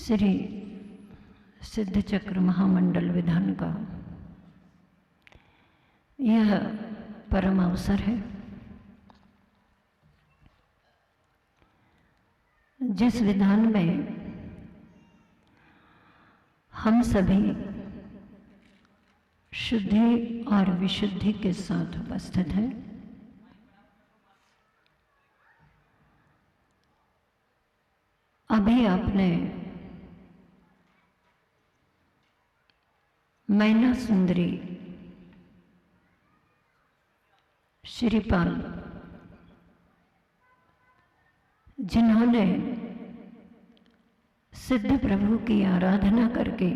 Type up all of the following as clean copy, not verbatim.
श्री सिद्ध चक्र महामंडल विधान का यह परम अवसर है, जिस विधान में हम सभी शुद्धि और विशुद्धि के साथ उपस्थित हैं। अभी आपने मैना सुंदरी श्रीपाल, जिन्होंने सिद्ध प्रभु की आराधना करके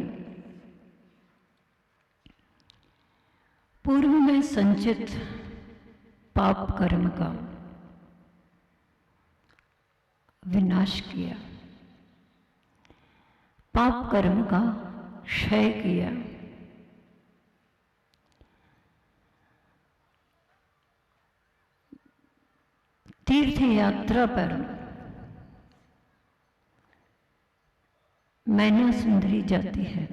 पूर्व में संचित पाप कर्म का विनाश किया, पाप कर्म का क्षय किया। तीर्थ यात्रा पर मैना सुंदरी जाती है।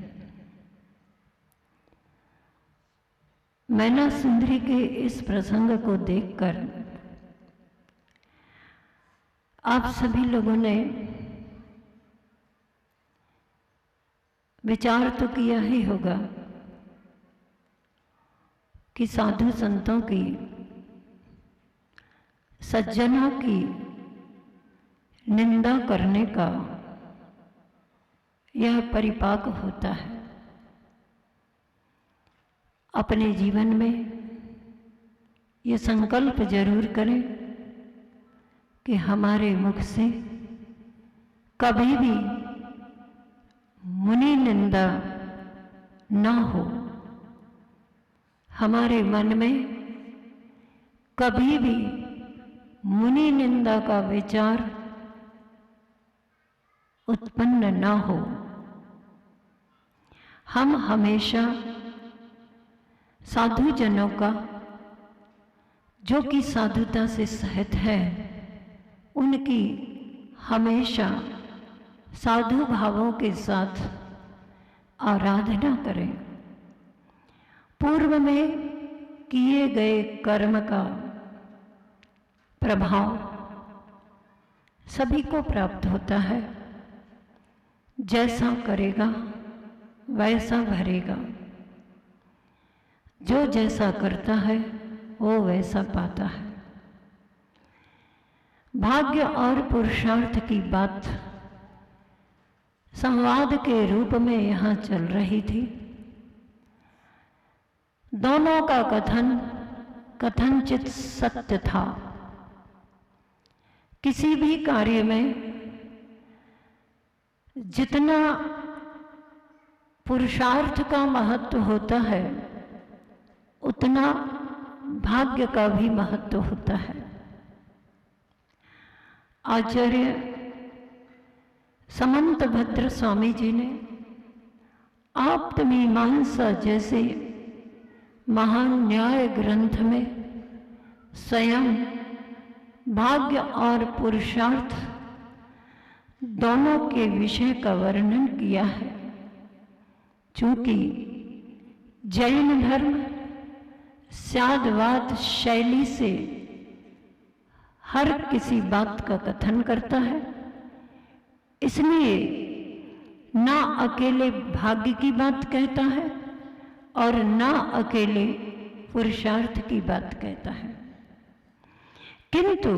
मैना सुंदरी के इस प्रसंग को देखकर आप सभी लोगों ने विचार तो किया ही होगा कि साधु संतों की, सज्जनों की निंदा करने का यह परिपाक होता है। अपने जीवन में ये संकल्प जरूर करें कि हमारे मुख से कभी भी मुनि निंदा ना हो, हमारे मन में कभी भी मुनि निंदा का विचार उत्पन्न ना हो। हम हमेशा साधु जनों का, जो कि साधुता से सहित है, उनकी हमेशा साधु भावों के साथ आराधना करें। पूर्व में किए गए कर्म का प्रभाव सभी को प्राप्त होता है। जैसा करेगा वैसा भरेगा। जो जैसा करता है वो वैसा पाता है। भाग्य और पुरुषार्थ की बात संवाद के रूप में यहाँ चल रही थी। दोनों का कथन कथनचित सत्य था। किसी भी कार्य में जितना पुरुषार्थ का महत्व होता है, उतना भाग्य का भी महत्व होता है। आचार्य समंत भद्र स्वामी जी ने आप्तमीमांसा जैसे महान न्याय ग्रंथ में स्वयं भाग्य और पुरुषार्थ दोनों के विषय का वर्णन किया है। चूंकि जैन धर्म साधवाद शैली से हर किसी बात का कथन करता है, इसलिए ना अकेले भाग्य की बात कहता है और ना अकेले पुरुषार्थ की बात कहता है, किंतु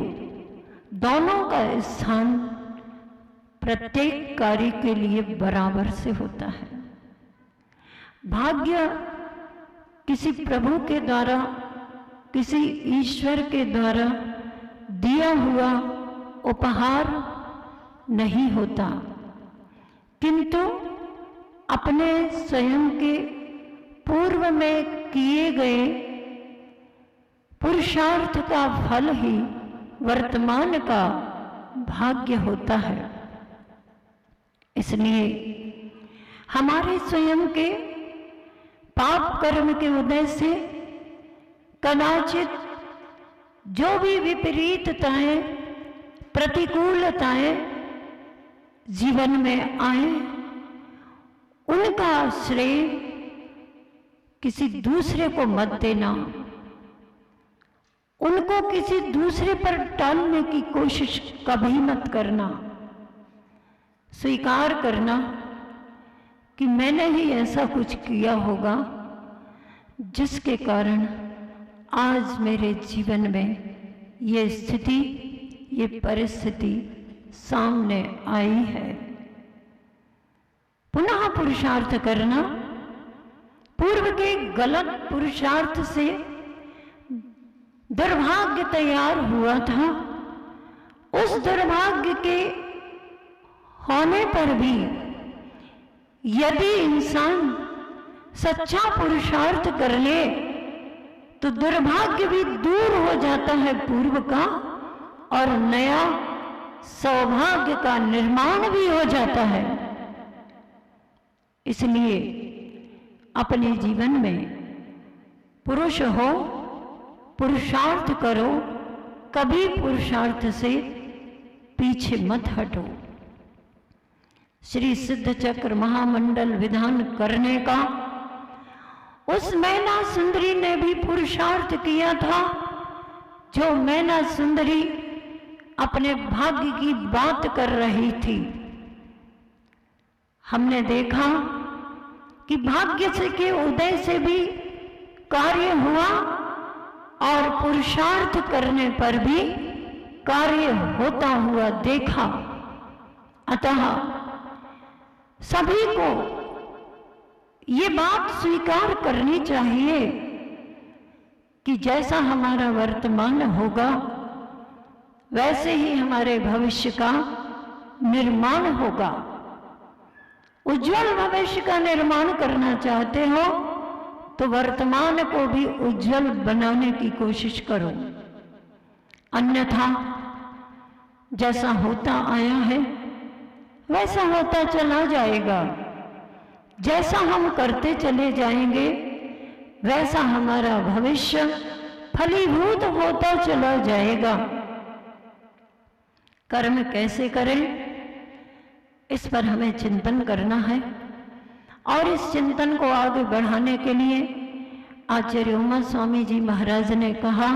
दोनों का स्थान प्रत्येक कार्य के लिए बराबर से होता है। भाग्य किसी प्रभु के द्वारा, किसी ईश्वर के द्वारा दिया हुआ उपहार नहीं होता, किंतु अपने स्वयं के पूर्व में किए गए पुरुषार्थ का फल ही वर्तमान का भाग्य होता है। इसलिए हमारे स्वयं के पाप कर्म के उदय से कदाचित जो भी विपरीतताएं, प्रतिकूलताएं जीवन में आए, उनका श्रेय किसी दूसरे को मत देना, उनको किसी दूसरे पर टालने की कोशिश कभी मत करना। स्वीकार करना कि मैंने ही ऐसा कुछ किया होगा जिसके कारण आज मेरे जीवन में ये स्थिति, ये परिस्थिति सामने आई है। पुनः पुरुषार्थ करना, पूर्व के गलत पुरुषार्थ से दुर्भाग्य तैयार हुआ था। उस दुर्भाग्य के होने पर भी यदि इंसान सच्चा पुरुषार्थ कर ले तो दुर्भाग्य भी दूर हो जाता है पूर्व का, और नया सौभाग्य का निर्माण भी हो जाता है। इसलिए अपने जीवन में पुरुष हो, पुरुषार्थ करो, कभी पुरुषार्थ से पीछे मत हटो। श्री सिद्ध चक्र महामंडल विधान करने का उस मैना सुंदरी ने भी पुरुषार्थ किया था, जो मैना सुंदरी अपने भाग्य की बात कर रही थी। हमने देखा कि भाग्य से के उदय से भी कार्य हुआ और पुरुषार्थ करने पर भी कार्य होता हुआ देखा। अतः सभी को ये बात स्वीकार करनी चाहिए कि जैसा हमारा वर्तमान होगा वैसे ही हमारे भविष्य का निर्माण होगा। उज्जवल भविष्य का निर्माण करना चाहते हो तो वर्तमान को भी उज्जवल बनाने की कोशिश करो, अन्यथा जैसा होता आया है वैसा होता चला जाएगा। जैसा हम करते चले जाएंगे वैसा हमारा भविष्य फलीभूत होता चला जाएगा। कर्म कैसे करें, इस पर हमें चिंतन करना है, और इस चिंतन को आगे बढ़ाने के लिए आचार्य उमा स्वामी जी महाराज ने कहा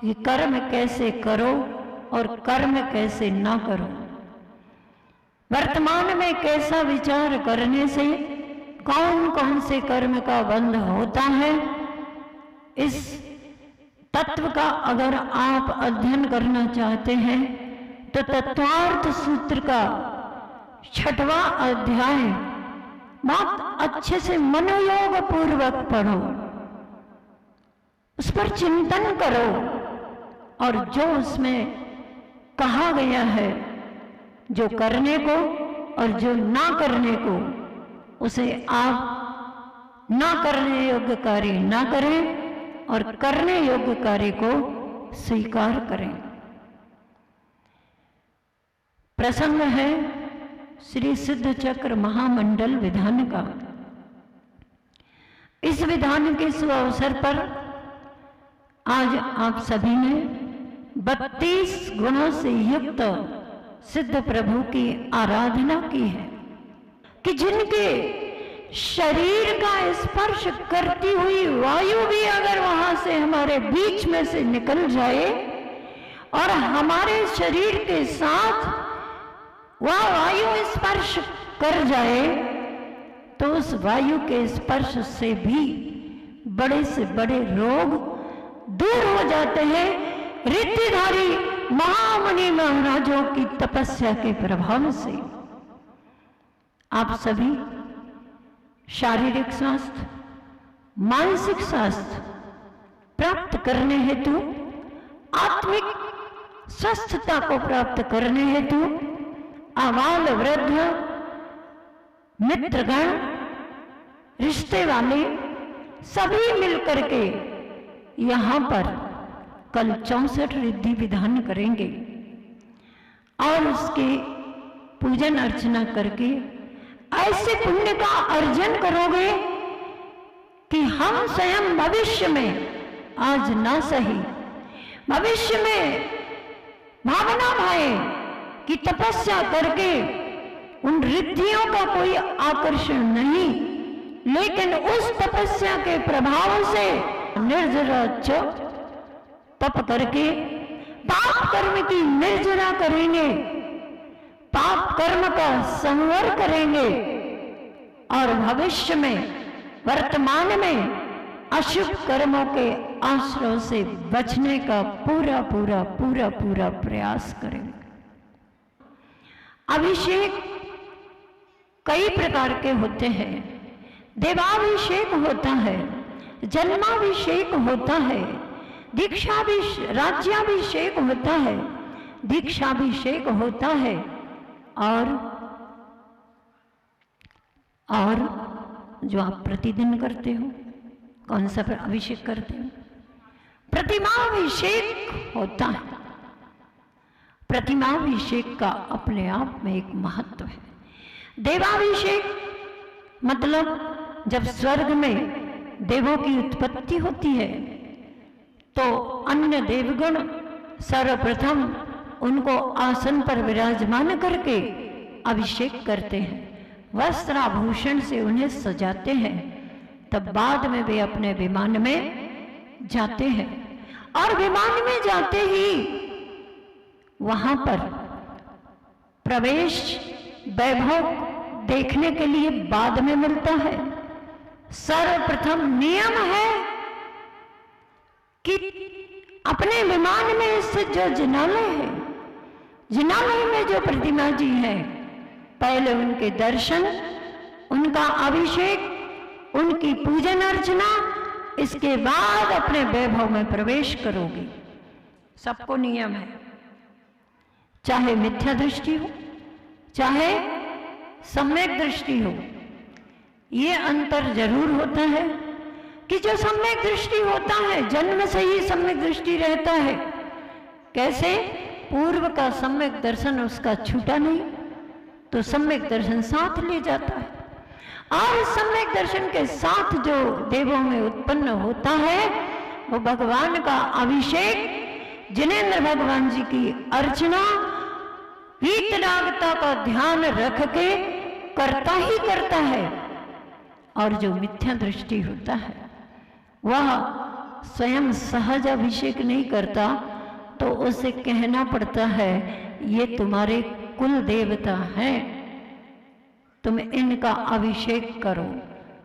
कि कर्म कैसे करो और कर्म कैसे ना करो। वर्तमान में कैसा विचार करने से कौन कौन से कर्म का बंध होता है, इस तत्व का अगर आप अध्ययन करना चाहते हैं तो तत्वार्थ सूत्र का 6वां अध्याय बहुत अच्छे से मनोयोग पूर्वक पढ़ो, उस पर चिंतन करो, और जो उसमें कहा गया है, जो करने को और जो ना करने को, उसे आप ना करने योग्य कार्य ना करें और करने योग्य कार्य को स्वीकार करें। प्रसंग है श्री सिद्ध चक्र महामंडल विधान का। इस विधान के शुभ अवसर पर आज आप सभी ने 32 गुणों से युक्त सिद्ध प्रभु की आराधना की है कि जिनके शरीर का स्पर्श करती हुई वायु भी अगर वहां से हमारे बीच में से निकल जाए और हमारे शरीर के साथ वह वायु स्पर्श कर जाए तो उस वायु के स्पर्श से भी बड़े से बड़े रोग दूर हो जाते हैं, रिद्धिधारी महामुनि महाराजों की तपस्या के प्रभाव से। आप सभी शारीरिक स्वास्थ्य, मानसिक स्वास्थ्य प्राप्त करने हेतु, आत्मिक स्वस्थता को प्राप्त करने हेतु आबाल वृद्ध, मित्रगण, रिश्ते वाले सभी मिलकर के यहाँ पर कल 64 रिद्धि विधान करेंगे और उसके पूजन अर्चना करके ऐसे पुण्य का अर्जन करोगे कि हम स्वयं भविष्य में, आज ना सही, भविष्य में भावना भाए कि तपस्या करके उन रिद्धियों का कोई आकर्षण नहीं, लेकिन उस तपस्या के प्रभाव से निर्जरा तप करके पाप कर्म की निर्जरा करेंगे, पाप कर्म का संवर करेंगे और भविष्य में वर्तमान में अशुभ कर्मों के आश्रय से बचने का पूरा पूरा पूरा पूरा प्रयास करेंगे। अभिषेक कई प्रकार के होते हैं। देवाभिषेक होता है, जन्माभिषेक होता है, राज्याभिषेक होता है, दीक्षाभिषेक होता है और जो आप प्रतिदिन करते हो, कौन सा अभिषेक करते हो? प्रतिमाभिषेक होता है। प्रतिमाभिषेक का अपने आप में एक महत्व है। देवाभिषेक मतलब जब स्वर्ग में देवों की उत्पत्ति होती है तो अन्य देवगण सर्वप्रथम उनको आसन पर विराजमान करके अभिषेक करते हैं, वस्त्र आभूषण से उन्हें सजाते हैं, तब बाद में वे अपने विमान में जाते हैं और विमान में जाते ही वहां पर प्रवेश वैभव देखने के लिए बाद में मिलता है। सर्वप्रथम नियम है कि अपने विमान में स्थित जो जिनालय है, जिनालय में जो प्रतिमा जी है, पहले उनके दर्शन, उनका अभिषेक, उनकी पूजन अर्चना, इसके बाद अपने वैभव में प्रवेश करोगे। सबको नियम है, चाहे मिथ्या दृष्टि हो चाहे सम्यक दृष्टि हो। ये अंतर जरूर होता है कि जो सम्यक दृष्टि होता है जन्म से ही सम्यक दृष्टि रहता है। कैसे? पूर्व का सम्यक दर्शन उसका छूटा नहीं तो सम्यक दर्शन साथ ले जाता है, और सम्यक दर्शन के साथ जो देवों में उत्पन्न होता है वो भगवान का अभिषेक, जिनेंद्र भगवान जी की अर्चना, वीतरागता का ध्यान रख के करता ही करता है। और जो मिथ्या दृष्टि होता है वह स्वयं सहज अभिषेक नहीं करता तो उसे कहना पड़ता है ये तुम्हारे कुल देवता हैं, तुम इनका अभिषेक करो,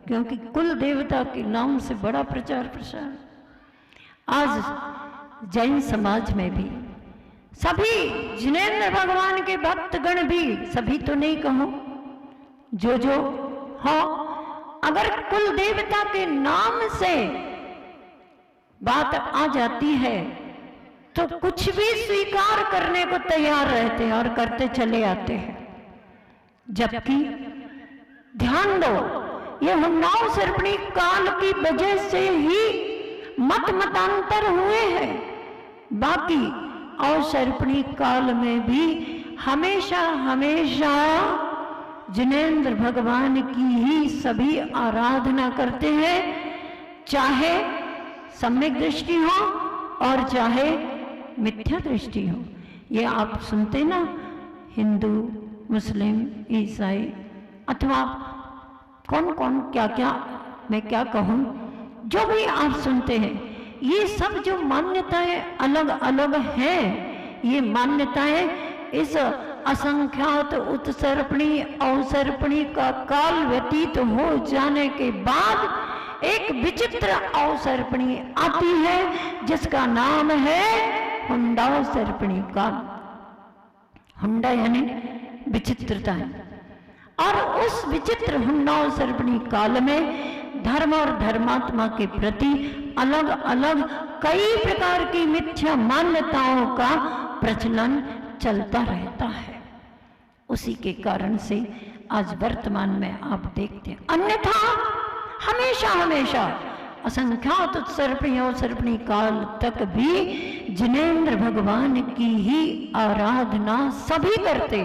क्योंकि कुल देवता के नाम से बड़ा प्रचार प्रसार। आज जैन समाज में भी सभी जिनेंद्र भगवान के भक्तगण भी, सभी तो नहीं कहो, जो हो, अगर कुल देवता के नाम से बात आ जाती है तो कुछ भी स्वीकार करने को तैयार रहते हैं और करते चले आते हैं। जबकि ध्यान दो, ये हुन्नाव सर्पणी काल की वजह से ही मतांतर हुए हैं, बाकी और सर्पणी काल में भी हमेशा हमेशा जिनेंद्र भगवान की ही सभी आराधना करते हैं, चाहे सम्यक दृष्टि हो और चाहे मिथ्या दृष्टि हो। ये आप सुनते ना, हिंदू, मुस्लिम, ईसाई अथवा कौन कौन क्या क्या, मैं क्या कहूँ, जो भी आप सुनते हैं, ये सब जो मान्यताएं अलग अलग हैं, ये मान्यताएं इस असंख्यात उत्सर्पणी अवसर्पणी का काल व्यतीत हो जाने के बाद एक विचित्र अवसर्पणी आती है जिसका नाम है हुंडावसर्पणी काल। हुंडा यानी विचित्रता है, और उस विचित्र हुंडावसर्पणी काल में धर्म और धर्मात्मा के प्रति अलग अलग कई प्रकार की मिथ्या मान्यताओं का प्रचलन चलता रहता है। उसी के कारण से आज वर्तमान में आप देखते हैं, अन्यथा हमेशा हमेशा असंख्यात उत्सर्पणी अवसर्पणी काल तक भी जिनेंद्र भगवान की ही आराधना सभी करते।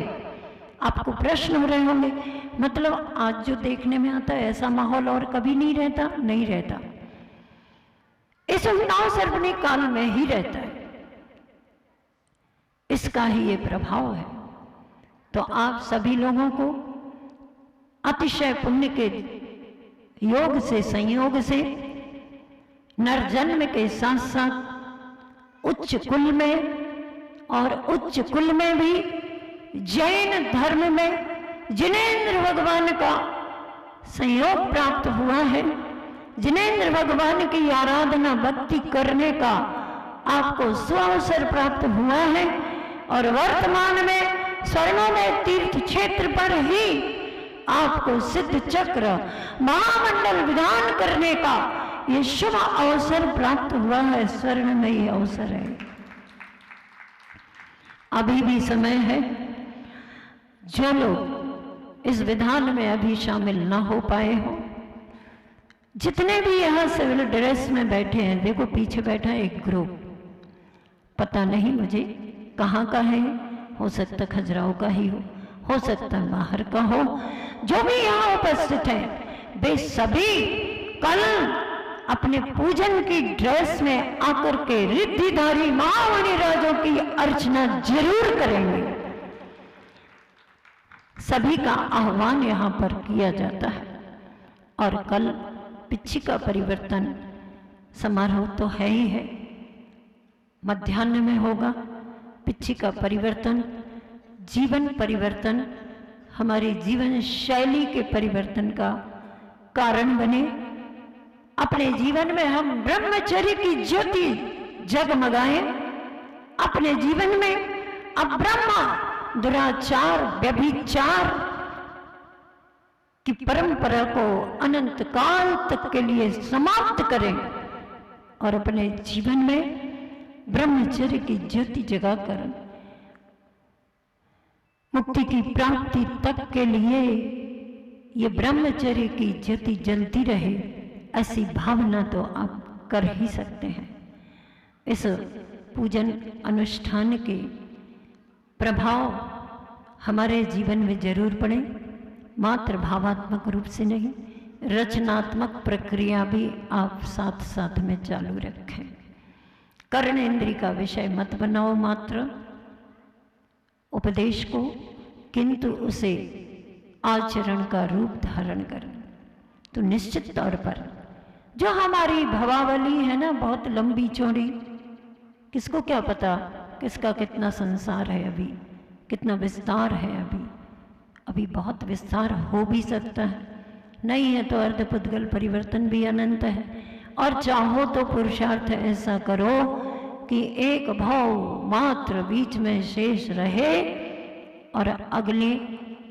आपको प्रश्न हो रहे होंगे, मतलब आज जो देखने में आता है ऐसा माहौल और कभी नहीं रहता? नहीं रहता, इस हुंडावसर्पणी काल में ही रहता है, इसका ही ये प्रभाव है। तो आप सभी लोगों को अतिशय पुण्य के योग से, संयोग से नरजन्म के साथ साथ उच्च कुल में और उच्च कुल में भी जैन धर्म में जिनेंद्र भगवान का संयोग प्राप्त हुआ है। जिनेंद्र भगवान की आराधना भक्ति करने का आपको सुअवसर प्राप्त हुआ है और वर्तमान में स्वर्णोदय तीर्थ क्षेत्र पर ही आपको सिद्ध चक्र महामंडल विधान करने का ये शुभ अवसर प्राप्त हुआ है। स्वर्णमयी अवसर है। अभी भी समय है। जो लोग इस विधान में अभी शामिल ना हो पाए हो, जितने भी यहाँ सिविल ड्रेस में बैठे हैं, देखो पीछे बैठा है एक ग्रुप, पता नहीं मुझे कहाँ का है, हो सकता खजुराहो का ही हो सकता बाहर का हो। जो भी यहाँ उपस्थित है वे सभी कल अपने पूजन की ड्रेस में आकर के रिद्धिधारी महामणि राजों की अर्चना जरूर करेंगे। सभी का आह्वान यहाँ पर किया जाता है। और कल पिछिका परिवर्तन समारोह तो है ही है, मध्याह्न में होगा। पिछिका परिवर्तन जीवन परिवर्तन, हमारी जीवन शैली के परिवर्तन का कारण बने। अपने जीवन में हम ब्रह्मचर्य की ज्योति जगमगाएं। अपने जीवन में अब ब्रह्म दुराचार व्यभिचार की परंपरा को अनंत काल तक के लिए समाप्त करें और अपने जीवन में ब्रह्मचर्य की ज्योति जगाकर मुक्ति की प्राप्ति तक के लिए ये ब्रह्मचर्य की ज्योति जलती रहे, ऐसी भावना तो आप कर ही सकते हैं। इस पूजन अनुष्ठान के प्रभाव हमारे जीवन में जरूर पड़े, मात्र भावात्मक रूप से नहीं, रचनात्मक प्रक्रिया भी आप साथ साथ में चालू रखें। कर्णेंद्रिय का विषय मत बनाओ मात्र उपदेश को, किंतु उसे आचरण का रूप धारण करें। तो निश्चित तौर पर जो हमारी भवावली है ना, बहुत लंबी चौड़ी, किसको क्या पता किसका कितना संसार है, अभी कितना विस्तार है, अभी बहुत विस्तार हो भी सकता है, नहीं है तो अर्धपुद्गल परिवर्तन भी अनंत है। और चाहो तो पुरुषार्थ ऐसा करो कि एक भाव मात्र बीच में शेष रहे और अगले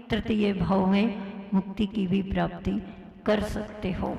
तृतीय भाव में मुक्ति की भी प्राप्ति कर सकते हो।